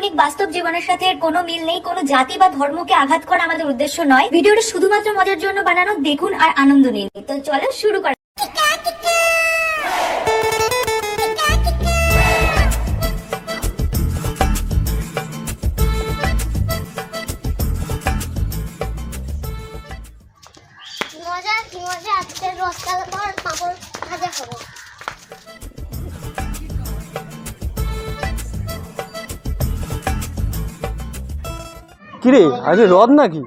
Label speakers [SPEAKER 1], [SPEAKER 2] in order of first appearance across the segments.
[SPEAKER 1] কাল্পনিক বাস্তব জীবনের সাথে এর কোনো মিল নেই। কোনো জাতি বা ধর্মকে আঘাত করা আমাদের উদ্দেশ্য নয়। ভিডিওটা শুধুমাত্র মজার জন্য বানানো, দেখুন আর আনন্দ নিন। তো চলো শুরু করা।
[SPEAKER 2] মজা কি মজা, আজকে রসকালে পর পাপড় ভাজা হবে।
[SPEAKER 3] কিরে আজকে রথ নাকি?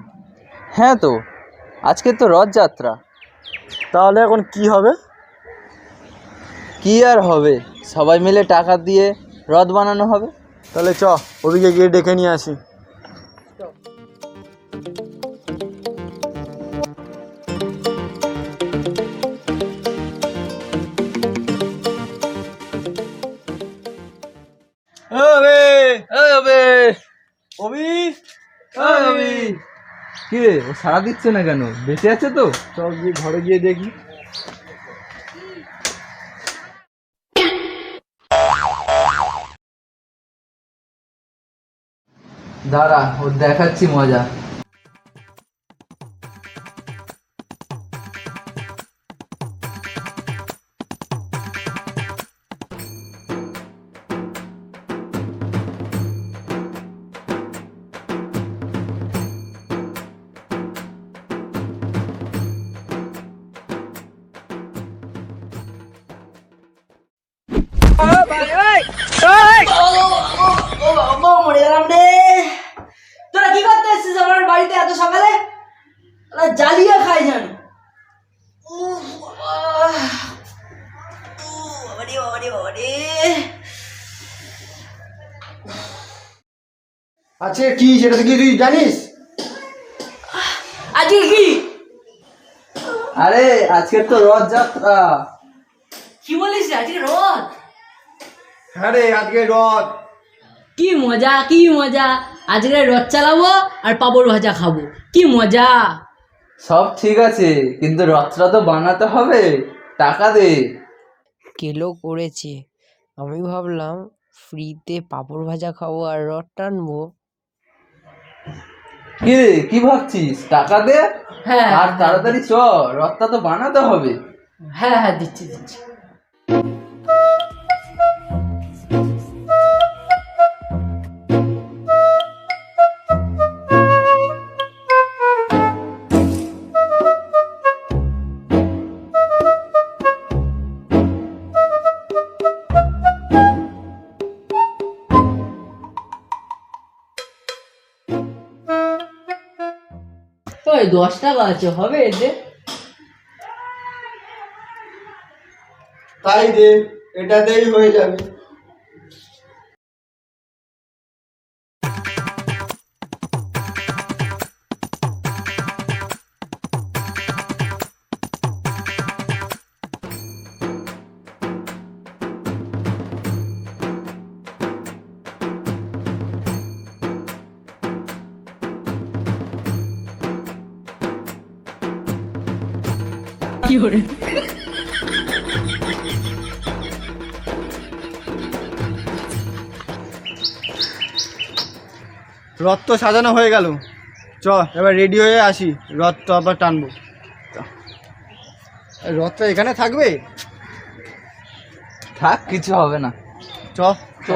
[SPEAKER 4] হ্যাঁ তো, আজকে তো রথযাত্রা।
[SPEAKER 3] তাহলে এখন কি হবে?
[SPEAKER 4] কি আর হবে, সবাই মিলে টাকা দিয়ে রথ বানানো হবে।
[SPEAKER 3] তাহলে চ ওদিকে গিয়ে ডেকে নিয়ে আসি।
[SPEAKER 4] কি রে, ও সাড়া দিচ্ছে না কেন? বেঁচে আছে তো?
[SPEAKER 3] চল গিয়ে ঘরে গিয়ে দেখি।
[SPEAKER 4] দাঁড়া, ওর দেখাচ্ছি মজা।
[SPEAKER 5] মরে গেলাম রে। তোরা কি করতে এসছিস আমার বাড়িতে এত সকালে? জ্বালিয়ে খাই যেন।
[SPEAKER 3] আচ্ছা কি সেটা কি তুই জানিস?
[SPEAKER 5] আজকে কি?
[SPEAKER 4] আরে আজকে তো রথযাত্রা।
[SPEAKER 5] কি বলিস আজকে রথ?
[SPEAKER 3] হ্যাঁ রে, আজকে রথ।
[SPEAKER 5] কি মজা কি মজা, আজকে রথ চালাবো আর পাপড় ভাজা খাবো, কি মজা।
[SPEAKER 4] সব ঠিক আছে, কিন্তু রথটা তো বানাতে হবে, টাকা দে।
[SPEAKER 6] কেলো করেছে। আমি ভাবলাম ফ্রিতে পাঁপড় ভাজা খাবো আর রথ টানবো।
[SPEAKER 4] কি রে, কি ভাবছিস? টাকা দে।
[SPEAKER 5] হ্যাঁ
[SPEAKER 4] আর তাড়াতাড়ি চ, রথটা তো বানাতে হবে।
[SPEAKER 5] হ্যাঁ হ্যাঁ দিচ্ছি দিচ্ছি। ওই 10 টাকা আছে, হবে এতে?
[SPEAKER 3] তাই দে, এটাতেই হয়ে যাবে।
[SPEAKER 5] কি করে?
[SPEAKER 3] রথ তো সাজানো হয়ে গেল, চ এবার রেডি হয়ে আসি, রথ তো আবার টানবো। রথটা এখানে থাকবে?
[SPEAKER 4] থাক, কিছু হবে না।
[SPEAKER 3] চ
[SPEAKER 5] চ।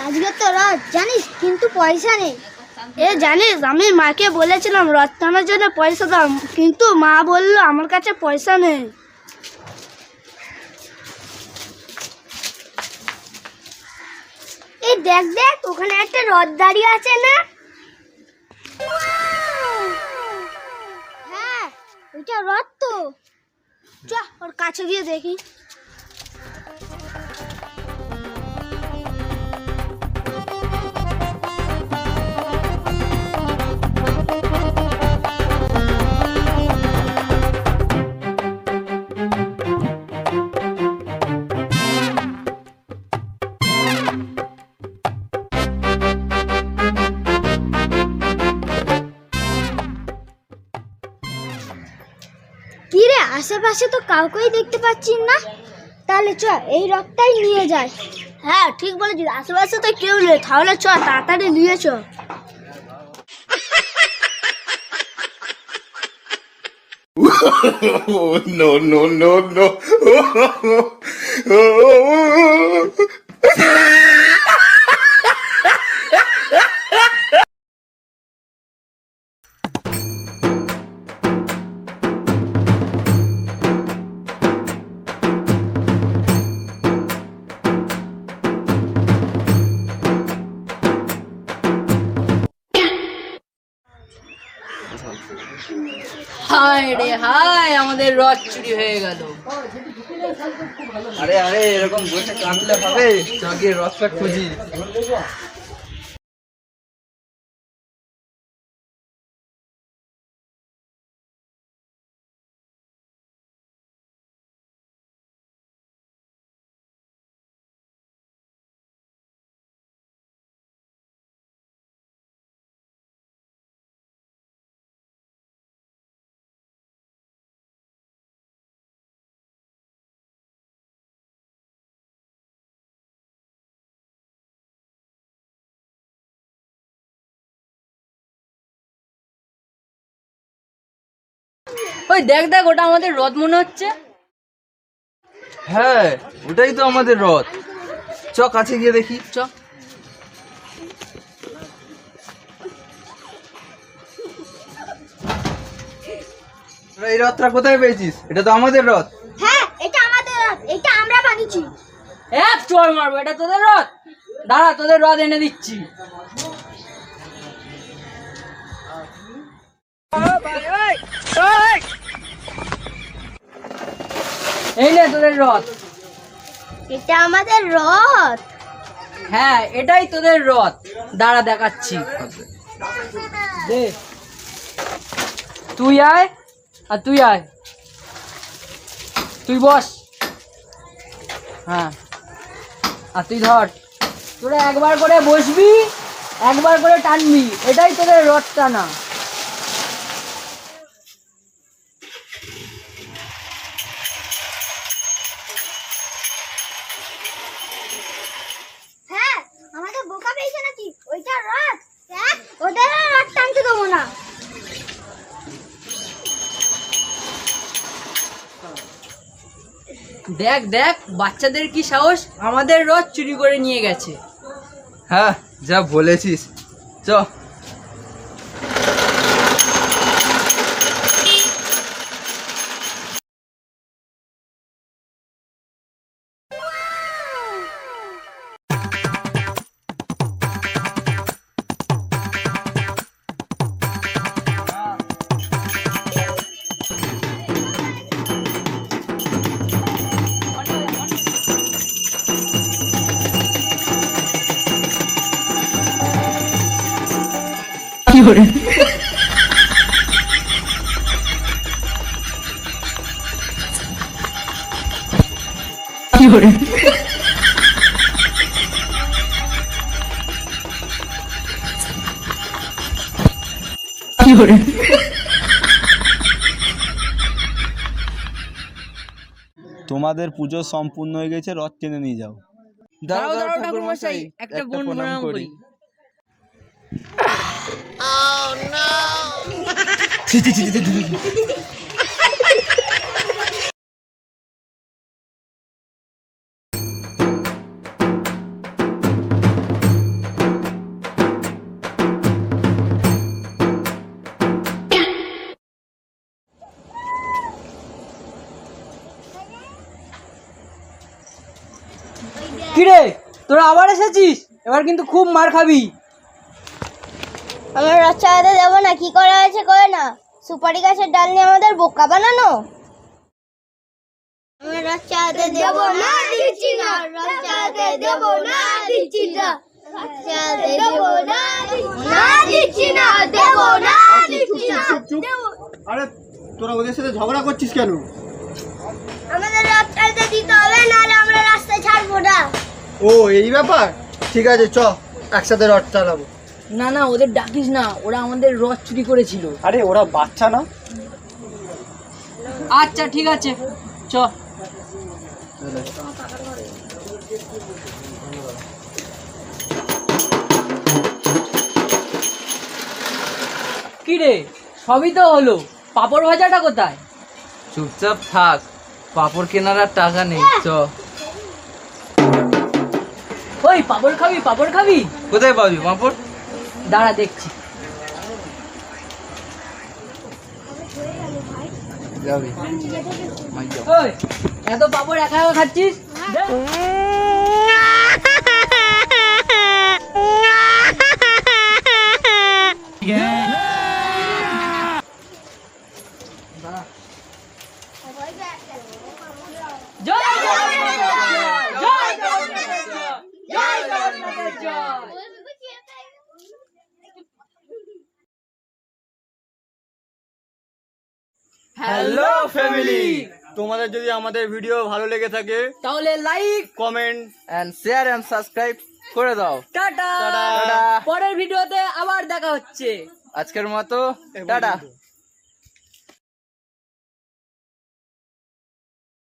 [SPEAKER 2] আজকে তো রথ জানিস, কিন্তু পয়সা নেই। জানিস, আমি মাকে বলেছিলাম রথ টানার জন্য পয়সা দাও, কিন্তু মা বললো আমার কাছে পয়সা নেই। এই দেখ দেখ, ওখানে একটা রথ দাঁড়িয়ে আছে না? হ্যাঁ, ওইটা রথ তো। চ ওর কাছে গিয়ে দেখি। আশেপাশে তো কাউকেই দেখতে পাচ্ছি না, তাহলে চ এই রথটাই নিয়ে যাই। হ্যাঁ ঠিক বলেছিস, আশেপাশে তো কেউ নেই, তাহলে চ তাড়াতাড়ি নিয়ে চ।
[SPEAKER 7] No, no, no, no.
[SPEAKER 6] হায় রে হায়, আমাদের রথ চুরি হয়ে গেল।
[SPEAKER 4] আরে আরে এরকম বসে কাঁদলে হবে, চল গিয়ে রথটা খুঁজি।
[SPEAKER 6] ওই দেখ দেখ, ওটা আমাদের রথ মনে হচ্ছে।
[SPEAKER 4] হ্যাঁ ওটাই তো আমাদের রথ, চ কাছে গিয়ে দেখি চ। তোরা এই রথটা কোথায় পেয়েছিস? এটা তো আমাদের রথ।
[SPEAKER 2] হ্যাঁ এটা আমাদের রথ, এটা আমরা বানিয়েছি।
[SPEAKER 6] এক চড় মারবো, এটা তোদের রথ। দাঁড়া, তোদের রথ এনে দিচ্ছি। এই নে তোদের রথ।
[SPEAKER 2] এটা আমাদের রথ।
[SPEAKER 6] হ্যাঁ এটাই তোদের রথ, দাঁড়া দেখাচ্ছি। দে, তুই আয় আর তুই আয়, তুই বস। হ্যাঁ আর তুই ধর, তোরা একবার করে বসবি, একবার করে টানবি, এটাই তোদের রথ টানা।
[SPEAKER 2] হ্যাঁ আমাদের বোকা পেয়েছে নাকি, ওইটা রথ। দেখ ওদের আর রথ টানতে দেবো না।
[SPEAKER 6] দেখ দেখ, বাচ্চাদের কি সাহস, আমাদের রথ চুরি করে নিয়ে গেছে।
[SPEAKER 4] হ্যাঁ যা বলেছিস, চ।
[SPEAKER 8] তোমাদের পুজো সম্পূর্ণ হয়ে গেছে, রথ টেনে নিয়ে যাও।
[SPEAKER 6] দাঁড়াও দাঁড়াও ঠাকুর মশাই, একটা গুণ প্রণাম করি। কিরে, তোরা আবার এসেছিস? এবার কিন্তু খুব মার খাবি।
[SPEAKER 2] আমরা রথ চালাতে দেবো না, কি করা হয়েছে করে না। সুপারি গাছের ডাল নিয়ে আমাদের বোকা বানানো। আমরা রথ চালাতে দেবো না, দিচ্ছি না। রথ চালাতে দেবো না, দিচ্ছি না। রথ চালাতে দেবো না, দিচ্ছি না। দেবো না, দিচ্ছি না।
[SPEAKER 3] আরে তোরা ওদের সাথে ঝগড়া করছিস কেন?
[SPEAKER 2] আমাদের রথ চালাতে দিতে হবে, নাহলে আমরা রাস্তায় ছাড়বো না।
[SPEAKER 3] ও এই ব্যাপার, ঠিক আছে চ একসাথে রথ চালাবো।
[SPEAKER 6] না না, ওদের ডাকিস না, ওরা আমাদের রথ চুরি করেছিল।
[SPEAKER 3] আরে ওরা বাচ্চা না।
[SPEAKER 6] আচ্ছা ঠিক আছে, চ। কি রে, সবই তো হলো, পাপড় ভাজাটা কোথায়?
[SPEAKER 4] চুপচাপ থাক, পাপড় কেনার আর টাকা নেই, চ।
[SPEAKER 6] ওই পাপড় খাবি, পাপড় খাবি?
[SPEAKER 4] কোথায় পাবি পাপড়?
[SPEAKER 6] দাঁড়া দেখছি।
[SPEAKER 4] যাবি
[SPEAKER 6] ওই এত পাপড় একা একা খাচ্ছিস? দে। জয় জগন্নাথের জয়, জয় জগন্নাথের জয়, জয় জগন্নাথের জয়।
[SPEAKER 3] হ্যালো ফ্যামিলি, তোমাদের যদি আমাদের ভিডিও ভালো লেগে থাকে
[SPEAKER 6] তাহলে like,
[SPEAKER 3] comment
[SPEAKER 4] and share and subscribe করে দাও।
[SPEAKER 6] টাটা।
[SPEAKER 4] টাটা।
[SPEAKER 6] পরের ভিডিওতে আবার দেখা হচ্ছে।
[SPEAKER 4] আজকের মতো টাটা।